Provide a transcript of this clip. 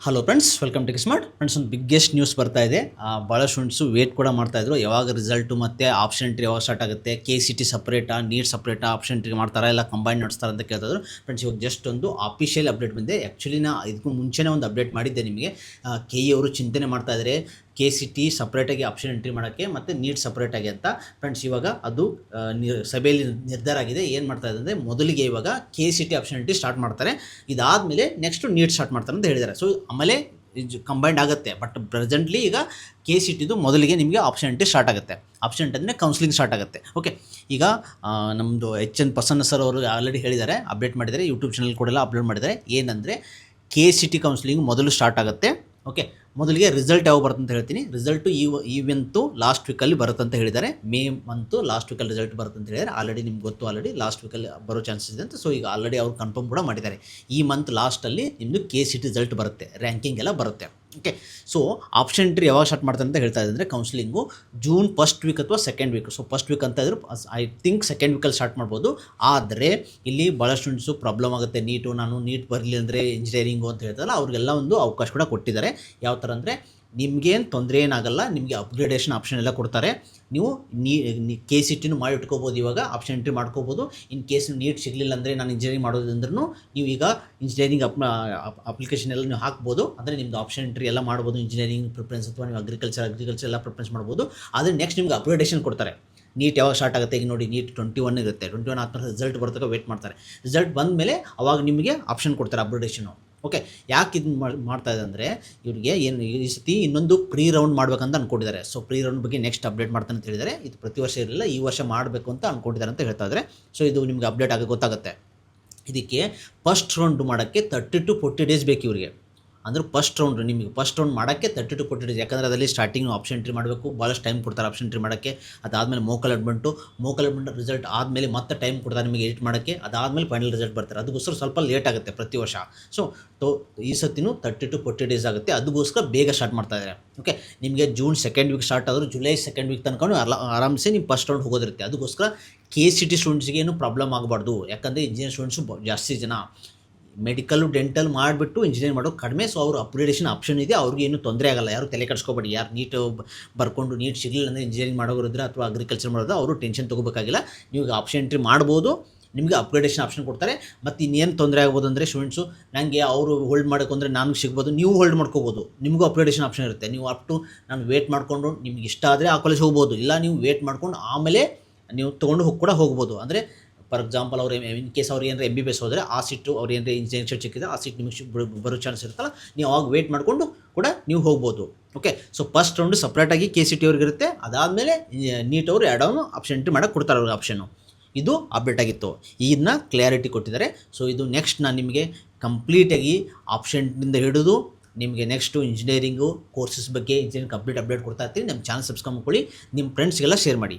Hello friends, welcome to smart friends. ಒಂದು biggest news ಬರ್ತಾ ಇದೆ. ಭಾಳ ಸ್ಟೂಡೆಂಟ್ಸು ವೇಟ್ ಕೂಡ ಮಾಡ್ತಾಯಿದ್ರು, ಯಾವಾಗ ರಿಸಲ್ಟು ಮತ್ತು ಆಪ್ಷನ್ ಎಂಟ್ರಿ ಯಾವಾಗ ಸ್ಟಾರ್ಟ್ ಆಗುತ್ತೆ, KCT ಸಪ್ರೇಟಾ, ನೀಟ್ ಸಪ್ರೇಟಾ, ಆಪ್ಷನ್ ಎಂಟ್ರಿ ಮಾಡ್ತಾರಾ, ಇಲ್ಲ ಕಂಬೈನ್ ನಡೆಸ್ತಾರೆ ಅಂತ ಕೇಳ್ತಾಯಿದ್ರು. ಫ್ರೆಂಡ್ಸ್, ಇವಾಗ ಜಸ್ಟ್ ಒಂದು ಅಫಿಷಿಯಲ್ ಅಪ್ಡೇಟ್ ಬಂದಿದೆ. ಆ್ಯಕ್ಚುಲಿ ಇದಕ್ಕೂ ಮುಂಚೆನೇ ಒಂದು ಅಪ್ಡೇಟ್ ಮಾಡಿದ್ದೆ ನಿಮಗೆ. KE ಅವರು ಚಿಂತನೆ ಮಾಡ್ತಾಯಿದ್ದಾರೆ KCT ಸಪ್ರೇಟಾಗಿ ಆಪ್ಷನ್ ಎಂಟ್ರಿ ಮಾಡೋಕ್ಕೆ ಮತ್ತು ನೀಟ್ ಸಪ್ರೇಟಾಗಿ ಅಂತ. ಫ್ರೆಂಡ್ಸ್, ಇವಾಗ ಅದು ಸಭೆಯಲ್ಲಿ ನಿರ್ಧಾರ ಆಗಿದೆ. ಏನು ಮಾಡ್ತಾ ಇದೆ ಅಂದರೆ, ಮೊದಲಿಗೆ ಇವಾಗ KCT ಆಪ್ಷನ್ ಎಂಟ್ರಿ ಸ್ಟಾರ್ಟ್ ಮಾಡ್ತಾರೆ, ಇದಾದಮೇಲೆ ನೆಕ್ಸ್ಟು ನೀಟ್ ಸ್ಟಾರ್ಟ್ ಮಾಡ್ತಾರೆ ಅಂತ ಹೇಳಿದ್ದಾರೆ. ಸೊ ಆಮೇಲೆ ಕಂಬೈಂಡ್ ಆಗುತ್ತೆ. ಬಟ್ ಪ್ರೆಸೆಂಟ್ಲಿ ಈಗ KCTದು ಮೊದಲಿಗೆ ನಿಮಗೆ ಆಪ್ಷನ್ ಎಂಟ್ರಿ ಸ್ಟಾರ್ಟ್ ಆಗುತ್ತೆ. ಆಪ್ಷನ್ ಎಂಟ್ರಿ ಅಂದರೆ ಕೌನ್ಸಿಲಿಂಗ್ ಸ್ಟಾರ್ಟ್ ಆಗುತ್ತೆ. ಓಕೆ, ಈಗ ನಮ್ಮದು HN ಪ್ರಸನ್ನ ಸರ್ ಅವರು ಆಲ್ರೆಡಿ ಹೇಳಿದ್ದಾರೆ, ಅಪ್ಡೇಟ್ ಮಾಡಿದ್ದಾರೆ, ಯೂಟ್ಯೂಬ್ ಚಾನಲ್ ಕೂಡ ಅಪ್ಲೋಡ್ ಮಾಡಿದ್ದಾರೆ. ಏನಂದರೆ KCT ಕೌನ್ಸಿಲಿಂಗ್ ಮೊದಲು ಸ್ಟಾರ್ಟ್ ಆಗುತ್ತೆ. ಓಕೆ, ಮೊದಲಿಗೆ ರಿಸಲ್ಟ್ ಯಾವಾಗ ಬರುತ್ತೆ ಅಂತ ಹೇಳ್ತೀನಿ. ರಿಸಲ್ಟು ಈವೆಂತು ಲಾಸ್ಟ್ ವೀಕಲ್ಲಿ ಬರುತ್ತೆ ಅಂತ ಹೇಳಿದ್ದಾರೆ. ಮೇ ಮಂತು ಲಾಸ್ಟ್ ವೀಕಲ್ಲಿ ರಿಸಲ್ಟ್ ಬರುತ್ತೆ ಅಂತ ಹೇಳಿದ್ದಾರೆ. ಆಲ್ರೆಡಿ ನಿಮ್ಗೆ ಗೊತ್ತು, ಆಲ್ರೆಡಿ ಲಾಸ್ಟ್ ವೀಕಲ್ಲಿ ಬರೋ ಚಾನ್ಸಸ್ ಇದೆ ಅಂತ. ಸೊ ಈಗ ಆಲ್ರೆಡಿ ಅವ್ರು ಕನ್ಫರ್ಮ್ ಕೂಡ ಮಾಡಿದ್ದಾರೆ, ಈ ಮಂತ್ ಲಾಸ್ಟಲ್ಲಿ ನಿಮ್ಮದು KCT ರಿಸಲ್ಟ್ ಬರುತ್ತೆ, ರ್ಯಾಂಕಿಂಗ್ ಎಲ್ಲ ಬರುತ್ತೆ. ಓಕೆ, ಸೊ ಆಪ್ಷನ್ ಎಂಟ್ರಿ ಯಾವಾಗ ಸ್ಟಾರ್ಟ್ ಮಾಡ್ತಾರೆ ಅಂತ ಹೇಳ್ತಾ ಇದ್ದಾರೆ. ಕೌನ್ಸಿಲಿಂಗು ಜೂನ್ ಫಸ್ಟ್ ವೀಕ್ ಅಥವಾ second week. So first week ಅಂತ ಇದ್ರು, ಐ ಥಿಂಕ್ ಸೆಕೆಂಡ್ ವೀಕಲ್ಲಿ ಸ್ಟಾರ್ಟ್ ಮಾಡ್ಬೋದು. ಆದರೆ ಇಲ್ಲಿ ಭಾಳ ಸ್ಟೂಡೆಂಟ್ಸು ಪ್ರಾಬ್ಲಮ್ ಆಗುತ್ತೆ. ನಾನು ನೀಟ್ ಬರಲಿ ಅಂದರೆ ಇಂಜಿನಿಯರಿಂಗು ಅಂತ ಹೇಳ್ತಾರಲ್ಲ, ಅವ್ರಿಗೆಲ್ಲ ಒಂದು ಅವಕಾಶ ಕೂಡ ಕೊಟ್ಟಿದ್ದಾರೆ. ಯಾವ ಥರ ಅಂದರೆ, ನಿಮಗೇನು ತೊಂದರೆ ಏನಾಗಲ್ಲ, ನಿಮಗೆ ಅಪ್ಗ್ರೇಡೇಷನ್ ಆಪ್ಷನ್ ಎಲ್ಲ ಕೊಡ್ತಾರೆ. ನೀವು KCTನೂ ಮಾಡಿ ಇಟ್ಕೋಬೋದು, ಇವಾಗ ಆಪ್ಷನ್ ಎಂಟ್ರಿ ಮಾಡ್ಕೋಬೋದು. ಇನ್ ಕೇಸ್ ನೀಟ್ ಸಿಗಲಿಲ್ಲ ಅಂದರೆ, ನಾನು ಇಂಜಿನಿಯರಿಂಗ್ ಮಾಡೋದಂದ್ರೂ ನೀವು ಈಗ ಇಂಜಿನಿಯರಿಂಗ್ ಅಪ್ಲಿಕೇಶನ್ ಎಲ್ಲ ನೀವು ಹಾಕ್ಬೋದು. ಅಂದರೆ ನಿಮ್ಮದು ಆಪ್ಷನ್ ಎಂಟ್ರಿ ಎಲ್ಲ ಮಾಡ್ಬೋದು, ಇಂಜಿನಿಯರಿಂಗ್ ಪ್ರಿಫರೆನ್ಸ್ ಅಥವಾ ನೀವು ಅಗ್ರಿಕಲ್ಚರ್ ಎಲ್ಲ ಪ್ರಿಫರೆನ್ಸ್ ಮಾಡ್ಬೋದು. ಆದರೆ ನೆಕ್ಸ್ಟ್ ನಿಮ್ಗೆ ಅಪ್ಗ್ರೇಡೇಷನ್ ಕೊಡ್ತಾರೆ. ನೀಟ್ ಯಾವಾಗ ಸ್ಟಾರ್ಟ್ ಆಗುತ್ತೆ, ಈಗ ನೋಡಿ ನೀಟ್ 21 ಇರುತ್ತೆ. 21 ಆದಮೇಲೆ ರಿಸಲ್ಟ್ ಬರ್ತಕ್ಕ ವೇಟ್ ಮಾಡ್ತಾರೆ. ರಿಸಲ್ಟ್ ಬಂದ ಮೇಲೆ ಅವಾಗ ನಿಮಗೆ ಆಪ್ಷನ್ ಕೊಡ್ತಾರೆ, ಅಪ್ಗ್ರೇಡೇಷನು. ಓಕೆ, ಯಾಕೆ ಇದು ಮಾಡ್ತಾ ಇದೆ ಅಂದರೆ, ಇವರಿಗೆ ಏನು ಈ ಸತಿ ಇನ್ನೊಂದು ಪ್ರೀ ರೌಂಡ್ ಮಾಡ್ಬೇಕಂತ ಅಂದ್ಕೊಂಡಿದ್ದಾರೆ. ಸೊ ಪ್ರೀ ರೌಂಡ್ ಬಗ್ಗೆ ನೆಕ್ಸ್ಟ್ ಅಪ್ಡೇಟ್ ಮಾಡ್ತಾನೆ ಅಂತ ಹೇಳಿದ್ದಾರೆ. ಇದು ಪ್ರತಿ ವರ್ಷ ಇರಲಿಲ್ಲ, ಈ ವರ್ಷ ಮಾಡಬೇಕು ಅಂತ ಅಂದ್ಕೊಂಡಿದ್ದಾರೆ ಅಂತ ಹೇಳ್ತಾ ಇದ್ದಾರೆ. ಸೊ ಇದು ನಿಮಗೆ ಅಪ್ಡೇಟ್ ಆಗಿ ಗೊತ್ತಾಗುತ್ತೆ. ಇದಕ್ಕೆ ಫಸ್ಟ್ ರೌಂಡ್ ಮಾಡೋಕ್ಕೆ 30 to 40 ಡೇಸ್ ಬೇಕು ಇವರಿಗೆ. ಅಂದ್ರೆ ಫಸ್ಟ್ ರೌಂಡ್ ಮಾಡೋಕ್ಕೆ 30 to 40 ಡೇಸ್. ಯಾಕಂದರೆ ಅದರಲ್ಲಿ ಸ್ಟಾರ್ಟಿಂಗ್ ಆಪ್ಷನ್ ಎಂಟ್ರಿ ಮಾಡಬೇಕು, ಭಾಳಷ್ಟು ಟೈಮ್ ಕೊಡ್ತಾರೆ ಆಪ್ಷನ್ ಎಂಟ್ರಿ ಮಾಡೋಕ್ಕೆ. ಅದಾದಮೇಲೆ ಮೋಕಲ್ ಅಡ್ಮೆಂಟು ರಿಸಲ್ಟ್ ಆದಮೇಲೆ ಮತ್ತೆ ಟೈಮ್ ಕೊಡ್ತಾರೆ ನಿಮಗೆ ಎಡಿಟ್ ಮಾಡೋಕ್ಕೆ. ಅದಾದಮೇಲೆ ಫೈನಲ್ ರಿಸಲ್ಟ್ ಬರ್ತಾರೆ. ಅದಕ್ಕೋಸ್ಕರ ಸ್ವಲ್ಪ ಲೇಟ್ ಆಗುತ್ತೆ ಪ್ರತಿ ವರ್ಷ. ಸೊ ಈ ಸತಿನೂ 30 to 40 ಡೇಸ್ ಆಗುತ್ತೆ. ಅದಕ್ಕೋಸ್ಕರ ಬೇಗ ಸ್ಟಾರ್ಟ್ ಮಾಡ್ತಾ ಇದ್ದಾರೆ. ಓಕೆ, ನಿಮಗೆ ಜೂನ್ ಸೆಕೆಂಡ್ ವೀಕ್ ಸ್ಟಾರ್ಟ್ ಆದರೂ ಜುಲೈ ಸೆಕೆಂಡ್ ವೀಕ್ ತನಕ ಆರಾಮ್ಸೆ ನಿಮ್ಮ ಫಸ್ಟ್ ರೌಂಡ್ ಹೋಗೋದಿರುತ್ತೆ. ಅದಕ್ಕೋಸ್ಕರ KCT ಸ್ಟೂಡೆಂಟ್ಸ್ಗೆ ಏನು ಪ್ರಾಬ್ಲಮ್ ಆಗಬಾರ್ದು. ಯಾಕಂದರೆ ಇಂಜಿನಿಯರ್ ಸ್ಟೂಡೆಂಟ್ಸು ಜಾಸ್ತಿ ಜನ ಮೆಡಿಕಲ್ಲು ಡೆಂಟಲ್ ಮಾಡಿಬಿಟ್ಟು ಇಂಜಿನಿಯರಿಂಗ್ ಮಾಡೋದು ಕಡಿಮೆ. ಸೊ ಅವರು ಅಪ್ಗ್ರೇಡೇಷನ್ ಆಪ್ಷನ್ ಇದೆ, ಅವ್ರಿಗೆ ಏನು ತೊಂದರೆ ಆಗಲ್ಲ. ಯಾರು ತಲೆ ಕೆಡಿಸ್ಕೋಬೇಡಿ. ಯಾರು ನೀಟ್ ಬರ್ಕೊಂಡು ನೀಟ್ ಸಿಗಲಿಲ್ಲ ಅಂದರೆ ಇಂಜಿನಿಯರಿಂಗ್ ಮಾಡೋರಿದ್ರೆ ಅಥವಾ ಅಗ್ರಿಕಲ್ಚರ್ ಮಾಡೋದು, ಅವರು ಟೆನ್ಷನ್ ತೊಗೋಬೇಕಾಗಿಲ್ಲ. ನೀವು ಆಪ್ಷನ್ ಎಂಟ್ರಿ ಮಾಡ್ಬೋದು, ನಿಮಗೆ ಅಪ್ಗ್ರೇಡೇಷನ್ ಆಪ್ಷನ್ ಕೊಡ್ತಾರೆ. ಮತ್ತು ಇನ್ನೇನು ತೊಂದರೆ ಆಗ್ಬೋದು ಅಂದರೆ, ಸ್ಟೂಡೆಂಟ್ಸು ನನಗೆ ಅವರು ಹೋಲ್ಡ್ ಮಾಡೋಕ್ಕಂದ್ರೆ ನನಗೆ ಸಿಗ್ಬೋದು, ನೀವು ಹೋಲ್ಡ್ ಮಾಡ್ಕೋಬೋದು. ನಿಮಗೂ ಅಪ್ಗ್ರೇಡೇಷನ್ ಆಪ್ಷನ್ ಇರುತ್ತೆ. ನೀವು ನಾನು ವೇಟ್ ಮಾಡಿಕೊಂಡು ನಿಮ್ಗೆ ಇಷ್ಟ ಆದರೆ ಆ ಕಾಲೇಜ್ ಹೋಗ್ಬೋದು, ಇಲ್ಲ ನೀವು ವೇಟ್ ಮಾಡ್ಕೊಂಡು ಆಮೇಲೆ ನೀವು ತೊಗೊಂಡು ಕೂಡ ಹೋಗ್ಬೋದು. ಅಂದರೆ ಫಾರ್ ಎಕ್ಸಾಂಪಲ್, ಅವ್ರು ಇನ್ ಕೇಸ್ ಅವ್ರು ಏನಾರ MBBS ಹೋದರೆ ಆ ಸೀಟು, ಅವ್ರು ಏನಾರ ಇಂಜಿನಿಯರಿಂಗ್ ಸೀಟ್ ಸಿಕ್ಕಿದ್ರೆ ಆ ಸೀಟ್ ನಿಮಗೆ ಬರೋ ಚಾನ್ಸ್ ಇರುತ್ತಲ್ಲ, ನೀವು ಅವಾಗ ವೇಟ್ ಮಾಡಿಕೊಂಡು ಕೂಡ ನೀವು ಹೋಗ್ಬೋದು. ಓಕೆ, ಸೊ ಫಸ್ಟ್ ರೌಂಡು ಸಪ್ರೇಟಾಗಿ KCT ಅವ್ರಿಗೆ ಇರುತ್ತೆ. ಅದಾದಮೇಲೆ ನೀಟ್ ಅವರು ಆ್ಯಡ್ ಆಪ್ಷನ್ ಎಂಟ್ರಿ ಮಾಡೋಕ್ಕೆ ಕೊಡ್ತಾರೆ ಅವ್ರಿಗೆ ಆಪ್ಷನ್ನು. ಇದು ಅಪ್ಡೇಟ್ ಆಗಿತ್ತು, ಇದನ್ನ ಕ್ಲಿಯಾರಿಟಿ ಕೊಟ್ಟಿದ್ದಾರೆ. ಸೊ ಇದು ನೆಕ್ಸ್ಟ್ ನಾನು ನಿಮಗೆ ಕಂಪ್ಲೀಟಾಗಿ ಆಪ್ಷನ್ನಿಂದ ಹಿಡಿದು ನಿಮಗೆ ನೆಕ್ಸ್ಟು ಇಂಜಿನಿಯರಿಂಗು ಕೋರ್ಸಸ್ ಬಗ್ಗೆ ಇಂಜಿನಿಯರಿಂಗ್ ಕಂಪ್ಲೀಟ್ ಅಪ್ಡೇಟ್ ಕೊಡ್ತಾ ಇರ್ತೀನಿ. ನಮ್ಮ ಚಾನಲ್ ಸಬ್ಸ್ಕ್ರೈಬ್ ಮಾಡ್ಕೊಳ್ಳಿ, ನಿಮ್ಮ ಫ್ರೆಂಡ್ಸ್ಗೆಲ್ಲ ಶೇರ್ ಮಾಡಿ.